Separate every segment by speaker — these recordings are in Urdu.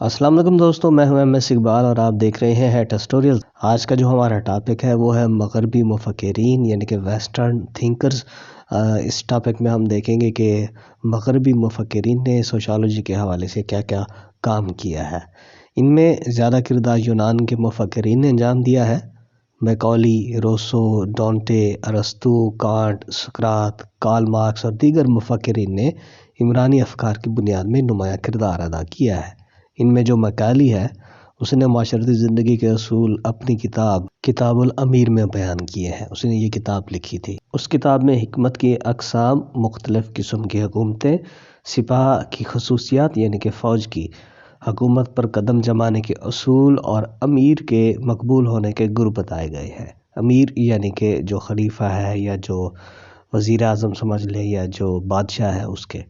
Speaker 1: السلام علیکم دوستوں، میں ہوں MS اقبال اور آپ دیکھ رہے ہیں ٹیسٹوریل۔ آج کا جو ہمارا ٹاپک ہے وہ ہے مغربی مفکرین یعنی کہ ویسٹرن تھنکرز۔ اس ٹاپک میں ہم دیکھیں گے کہ مغربی مفکرین نے سوشالوجی کے حوالے سے کیا کیا کام کیا ہے۔ ان میں زیادہ کردار یونان کے مفکرین نے انجام دیا ہے۔ میکالی، روسو، ڈانٹے، ارسطو، کانٹ، سقراط، کارل مارکس اور دیگر مفکرین نے عمرانی افکار کی بنیاد میں نمایاں کردار ادا کیا ہے۔ ان میں جو میکالی ہے اس نے معاشرتی زندگی کے اصول اپنی کتاب الامیر میں بیان کیے ہیں۔ اس نے یہ کتاب لکھی تھی۔ اس کتاب میں حکمت کی اقسام، مختلف قسم کی حکومتیں، سپاہ کی خصوصیات یعنی کہ فوج کی حکومت پر قدم جمانے کے اصول اور امیر کے مقبول ہونے کے گر بتائے گئے ہیں۔ امیر یعنی کہ جو خلیفہ ہے یا جو وزیر اعظم سمجھ لے یا جو بادشاہ ہے اس کے۔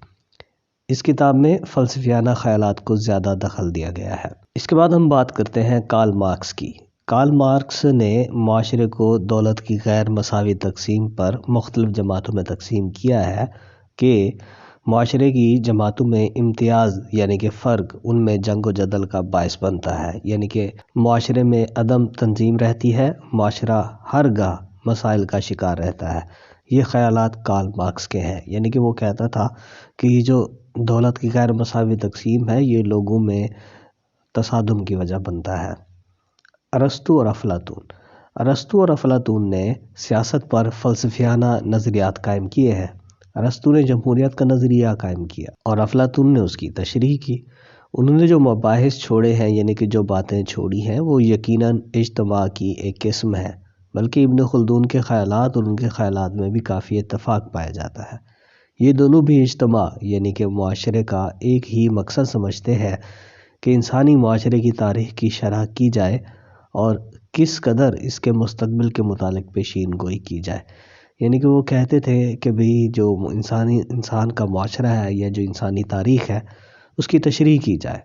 Speaker 1: اس کتاب میں فلسفیانہ خیالات کو زیادہ دخل دیا گیا ہے۔ اس کے بعد ہم بات کرتے ہیں کارل مارکس کی۔ کارل مارکس نے معاشرے کو دولت کی غیر مساوی تقسیم پر مختلف جماعتوں میں تقسیم کیا ہے کہ معاشرے کی جماعتوں میں امتیاز یعنی کہ فرق ان میں جنگ و جدل کا باعث بنتا ہے، یعنی کہ معاشرے میں عدم تنظیم رہتی ہے، معاشرہ ہر گاہ مسائل کا شکار رہتا ہے۔ یہ خیالات کارل مارکس کے ہیں، یعنی کہ وہ کہتا تھا کہ یہ جو دولت کی غیر مساوی تقسیم ہے یہ لوگوں میں تصادم کی وجہ بنتا ہے۔ ارسطو اور افلاطون نے سیاست پر فلسفیانہ نظریات قائم کیے ہیں۔ ارسطو نے جمہوریت کا نظریہ قائم کیا اور افلاطون نے اس کی تشریح کی۔ انہوں نے جو مباحث چھوڑے ہیں یعنی کہ جو باتیں چھوڑی ہیں وہ یقیناً اجتماع کی ایک قسم ہے، بلکہ ابن خلدون کے خیالات اور ان کے خیالات میں بھی کافی اتفاق پایا جاتا ہے۔ یہ دونوں بھی اجتماع یعنی کہ معاشرے کا ایک ہی مقصد سمجھتے ہیں کہ انسانی معاشرے کی تاریخ کی شرح کی جائے اور کس قدر اس کے مستقبل کے متعلق پیشین گوئی کی جائے۔ یعنی کہ وہ کہتے تھے کہ بھئی جو انسان کا معاشرہ ہے یا جو انسانی تاریخ ہے اس کی تشریح کی جائے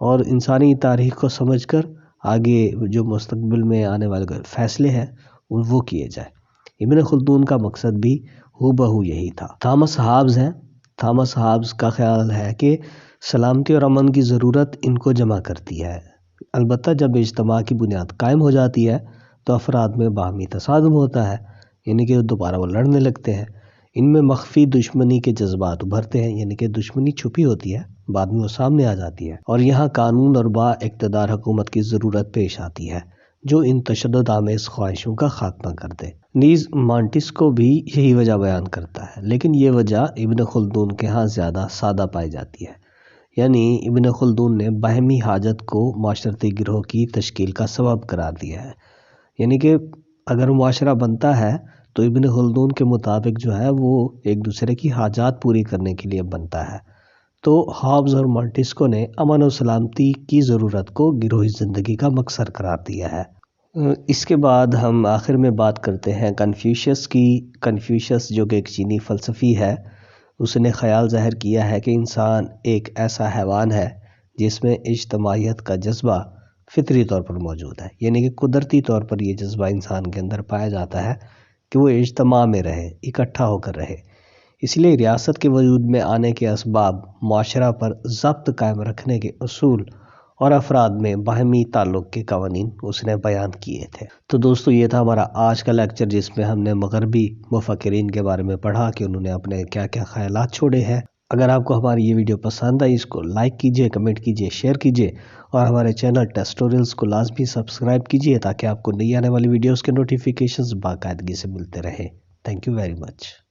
Speaker 1: اور انسانی تاریخ کو سمجھ کر آگے جو مستقبل میں آنے والے فیصلے ہیں وہ کیے جائے۔ ابن خلدون کا مقصد بھی ہو بہو یہی تھا۔ تھامس ہابز کا خیال ہے کہ سلامتی اور امن کی ضرورت ان کو جمع کرتی ہے، البتہ جب اجتماع کی بنیاد قائم ہو جاتی ہے تو افراد میں باہمی تصادم ہوتا ہے، یعنی کہ دوبارہ وہ لڑنے لگتے ہیں۔ ان میں مخفی دشمنی کے جذبات ابھرتے ہیں، یعنی کہ دشمنی چھپی ہوتی ہے بعد میں وہ سامنے آ جاتی ہے، اور یہاں قانون اور با اقتدار حکومت کی ضرورت پیش آتی ہے جو ان تشدد آمیز خواہشوں کا خاتمہ کر دے۔ نیز مانٹسکو بھی یہی وجہ بیان کرتا ہے، لیکن یہ وجہ ابن خلدون کے ہاں زیادہ سادہ پائی جاتی ہے۔ یعنی ابن خلدون نے باہمی حاجت کو معاشرتی گروہ کی تشکیل کا سبب قرار دیا ہے، یعنی کہ اگر معاشرہ بنتا ہے تو ابن خلدون کے مطابق جو ہے وہ ایک دوسرے کی حاجات پوری کرنے کے لیے بنتا ہے۔ تو ہابز اور مانٹسکو نے امن و سلامتی کی ضرورت کو گروہی زندگی کا مقصد قرار دیا ہے۔ اس کے بعد ہم آخر میں بات کرتے ہیں کنفیوشس کی۔ کنفیوشس جو کہ ایک چینی فلسفی ہے، اس نے خیال ظاہر کیا ہے کہ انسان ایک ایسا حیوان ہے جس میں اجتماعیت کا جذبہ فطری طور پر موجود ہے، یعنی کہ قدرتی طور پر یہ جذبہ انسان کے اندر پایا جاتا ہے کہ وہ اجتماع میں رہے، اکٹھا ہو کر رہے۔ اس لیے ریاست کے وجود میں آنے کے اسباب، معاشرہ پر ضبط قائم رکھنے کے اصول اور افراد میں باہمی تعلق کے قوانین اس نے بیان کیے تھے۔ تو دوستو یہ تھا ہمارا آج کا لیکچر جس میں ہم نے مغربی مفکرین کے بارے میں پڑھا کہ انہوں نے اپنے کیا کیا خیالات چھوڑے ہیں۔ اگر آپ کو ہماری یہ ویڈیو پسند آئی اس کو لائک کیجئے، کمنٹ کیجئے، شیئر کیجئے اور ہمارے چینل ٹیسٹوریلز کو لازمی سبسکرائب کیجئے تاکہ آپ کو نئی آنے والی ویڈیوز کے نوٹیفیکیشنز باقاعدگی سے ملتے رہیں۔ Thank you very much.